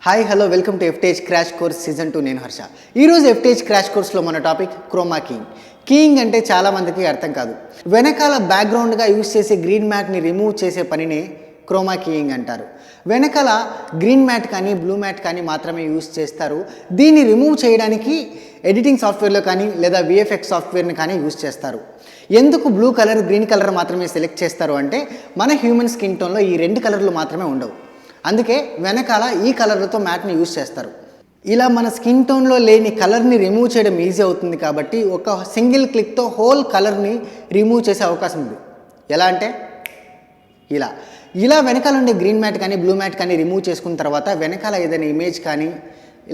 Hi hello welcome to F.T.I.H Crash Course Season 2 నేను హర్ష. ఈరోజు F.T.I.H Crash Courseలో మన topic Croma keying. Keying అంటే చాలామందికి అర్థం కాదు. వెనకాల బ్యాక్గ్రౌండ్గా యూజ్ చేసే గ్రీన్ మ్యాట్ని రిమూవ్ చేసే పనినే క్రోమా కీయింగ్ అంటారు. వెనకాల గ్రీన్ మ్యాట్ కానీ బ్లూ మ్యాట్ కానీ మాత్రమే యూజ్ చేస్తారు. దీన్ని రిమూవ్ చేయడానికి ఎడిటింగ్ సాఫ్ట్వేర్లో కానీ లేదా VFX సాఫ్ట్వేర్ని కానీ యూజ్ చేస్తారు. ఎందుకు బ్లూ కలర్ గ్రీన్ కలర్ మాత్రమే సెలెక్ట్ చేస్తారు అంటే మన హ్యూమన్ స్కిన్ టోన్లో ఈ రెండు కలర్లు మాత్రమే ఉండవు. అందుకే వెనకాల ఈ కలర్లతో మ్యాట్ని యూజ్ చేస్తారు. ఇలా మన స్కిన్ టోన్లో లేని కలర్ని రిమూవ్ చేయడం ఈజీ అవుతుంది కాబట్టి ఒక సింగిల్ క్లిక్తో హోల్ కలర్ని రిమూవ్ చేసే అవకాశం ఉంది. ఎలా అంటే ఇలా వెనకాల ఉండే గ్రీన్ మ్యాట్ కానీ బ్లూ మ్యాట్ కానీ రిమూవ్ చేసుకున్న తర్వాత వెనకాల ఏదైనా ఇమేజ్ కానీ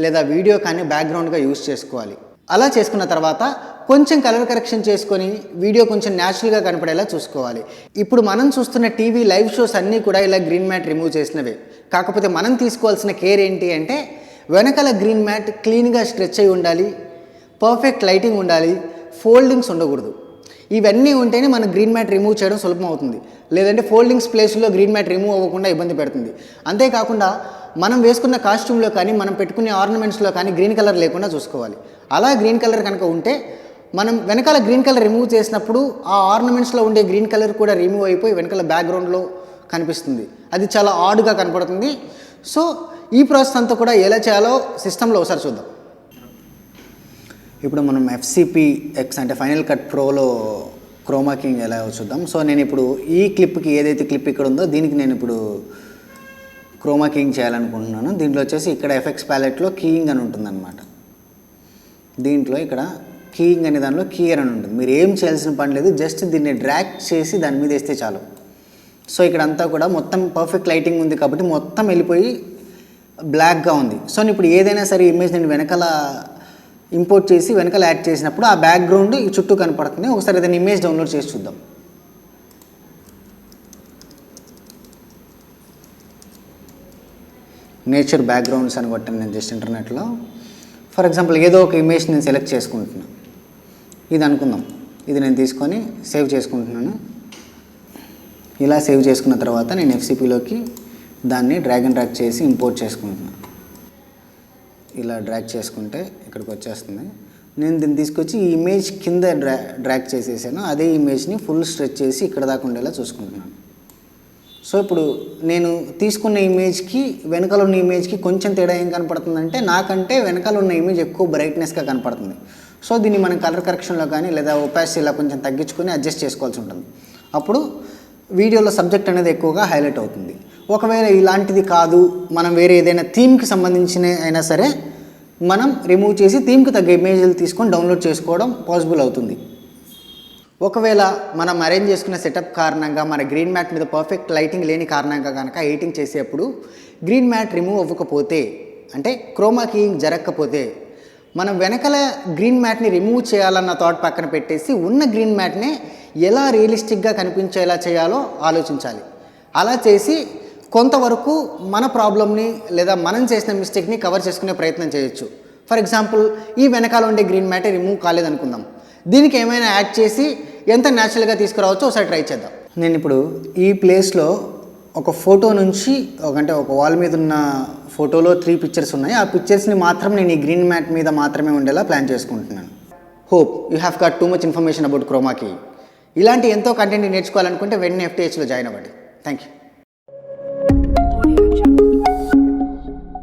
లేదా వీడియో కానీ బ్యాక్గ్రౌండ్గా యూజ్ చేసుకోవాలి. అలా చేసుకున్న తర్వాత కొంచెం కలర్ కరెక్షన్ చేసుకొని వీడియో కొంచెం న్యాచురల్గా కనపడేలా చూసుకోవాలి. ఇప్పుడు మనం చూస్తున్న టీవీ లైవ్ షోస్ అన్నీ కూడా ఇలా గ్రీన్ మ్యాట్ రిమూవ్ చేసినవే. కాకపోతే మనం తీసుకోవాల్సిన కేర్ ఏంటి అంటే వెనకాల గ్రీన్ మ్యాట్ క్లీన్గా స్ట్రెచ్ అయి ఉండాలి, పర్ఫెక్ట్ లైటింగ్ ఉండాలి, ఫోల్డింగ్స్ ఉండకూడదు. ఇవన్నీ ఉంటేనే మన గ్రీన్ మ్యాట్ రిమూవ్ చేయడం సులభం అవుతుంది. లేదంటే ఫోల్డింగ్స్ ప్లేస్లో గ్రీన్ మ్యాట్ రిమూవ్ అవ్వకుండా ఇబ్బంది పెడుతుంది. అంతేకాకుండా మనం వేసుకున్న కాస్ట్యూమ్లో కానీ మనం పెట్టుకునే ఆర్నమెంట్స్లో కానీ గ్రీన్ కలర్ లేకుండా చూసుకోవాలి. అలా గ్రీన్ కలర్ కనుక ఉంటే మనం వెనకాల గ్రీన్ కలర్ రిమూవ్ చేసినప్పుడు ఆ ఆర్నమెంట్స్లో ఉండే గ్రీన్ కలర్ కూడా రిమూవ్ అయిపోయి వెనకాల బ్యాక్గ్రౌండ్లో కనిపిస్తుంది. అది చాలా ఆడ్గా కనపడుతుంది. సో ఈ ప్రాసెస్ అంతా కూడా ఎలా చేయాలో సిస్టంలో ఒకసారి చూద్దాం. ఇప్పుడు మనం FCPX అంటే ఫైనల్ కట్ ప్రోలో క్రోమా కీయింగ్ ఎలా చూద్దాం. సో నేను ఇప్పుడు ఈ క్లిప్కి ఏదైతే క్లిప్ ఇక్కడ ఉందో దీనికి నేను ఇప్పుడు క్రోమా కీయింగ్ చేయాలనుకుంటున్నాను. దీంట్లో వచ్చేసి ఇక్కడ ఎఫెక్ట్స్ ప్యాలెట్లో కీయింగ్ అని ఉంటుందన్నమాట. దీంట్లో ఇక్కడ కీయింగ్ అనే దానిలో కీయర్ అని ఉంటుంది. మీరు ఏం చేయాల్సిన పని లేదు, జస్ట్ దీన్ని డ్రాగ్ చేసి దాని మీద వేస్తే చాలు. సో ఇక్కడ అంతా కూడా మొత్తం పర్ఫెక్ట్ లైటింగ్ ఉంది కాబట్టి మొత్తం వెళ్ళిపోయి బ్లాక్గా ఉంది. సో ఇప్పుడు ఏదైనా సరే ఇమేజ్ నేను వెనకాల ఇంపోర్ట్ చేసి వెనకాల యాడ్ చేసినప్పుడు ఆ బ్యాక్గ్రౌండ్ ఈ చుట్టూ కనపడుతుంది. ఒకసారి ఏదైనా ఇమేజ్ డౌన్లోడ్ చేసి చూద్దాం. నేచర్ బ్యాక్గ్రౌండ్స్ అని కొట్టాను నేను జస్ట్ ఇంటర్నెట్లో. ఫర్ ఎగ్జాంపుల్ ఏదో ఒక ఇమేజ్ నేను సెలెక్ట్ చేసుకుంటున్నాను. ఇది అనుకుందాం, ఇది నేను తీసుకొని సేవ్ చేసుకుంటున్నాను. ఇలా సేవ్ చేసుకున్న తర్వాత నేను FCPలోకి దాన్ని డ్రాగ్ అండ్ డ్రాగ్ చేసి ఇంపోర్ట్ చేసుకుంటున్నాను. ఇలా డ్రాగ్ చేసుకుంటే ఇక్కడికి వచ్చేస్తుంది. నేను దీన్ని తీసుకొచ్చి ఈ ఇమేజ్ కింద డ్రాగ్ చేసేసాను. అదే ఇమేజ్ని ఫుల్ స్ట్రెచ్ చేసి ఇక్కడ దాకా ఉండేలా చూసుకుంటున్నాను. సో ఇప్పుడు నేను తీసుకున్న ఇమేజ్కి వెనకాల ఉన్న ఇమేజ్కి కొంచెం తేడా ఏం కనపడుతుందంటే నాకంటే వెనకాల ఉన్న ఇమేజ్ ఎక్కువ బ్రైట్నెస్గా కనపడుతుంది. సో దీన్ని మనం కలర్ కరెక్షన్లో కానీ లేదా ఒపాసిటీ ఇలా కొంచెం తగ్గించుకొని అడ్జస్ట్ చేసుకోవాల్సి ఉంటుంది. అప్పుడు వీడియోలో సబ్జెక్ట్ అనేది ఎక్కువగా హైలైట్ అవుతుంది. ఒకవేళ ఇలాంటిది కాదు, మనం వేరే ఏదైనా థీమ్కి సంబంధించిన అయినా సరే మనం రిమూవ్ చేసి థీమ్కి తగ్గ ఇమేజ్లు తీసుకొని డౌన్లోడ్ చేసుకోవడం పాసిబుల్ అవుతుంది. ఒకవేళ మనం అరేంజ్ చేసుకున్న సెటప్ కారణంగా మన గ్రీన్ మ్యాట్ మీద పర్ఫెక్ట్ లైటింగ్ లేని కారణంగా కనుక ఎడిటింగ్ చేసేప్పుడు గ్రీన్ మ్యాట్ రిమూవ్ అవ్వకపోతే అంటే క్రోమా కీయింగ్ జరగకపోతే మనం వెనకాల గ్రీన్ మ్యాట్ని రిమూవ్ చేయాలన్న థాట్ పక్కన పెట్టేసి ఉన్న గ్రీన్ మ్యాట్నే ఎలా రియలిస్టిక్గా కనిపించేలా చేయాలో ఆలోచించాలి. అలా చేసి కొంతవరకు మన ప్రాబ్లమ్ని లేదా మనం చేసిన మిస్టేక్ని కవర్ చేసుకునే ప్రయత్నం చేయొచ్చు. ఫర్ ఎగ్జాంపుల్ ఈ వెనకాల ఉండే గ్రీన్ మ్యాటే రిమూవ్ కాలేదనుకుందాం. దీనికి ఏమైనా యాడ్ చేసి ఎంత న్యాచురల్గా తీసుకురావచ్చో ఒకసారి ట్రై చేద్దాం. నేను ఇప్పుడు ఈ ప్లేస్లో ఒక ఫోటో నుంచి ఒక వాల్ మీద ఉన్న ఫోటోలో 3 పిక్చర్స్ ఉన్నాయి. ఆ పిక్చర్స్ని మాత్రం నేను ఈ గ్రీన్ మ్యాట్ మీద మాత్రమే ఉండేలా ప్లాన్ చేసుకుంటున్నాను. Hope you have got too much information about Croma keying. ఇలాంటి ఎంతో కంటెంట్ నేర్చుకోవాలనుకుంటే వెంటనే FTHలో జాయిన్ అవ్వండి. Thank you.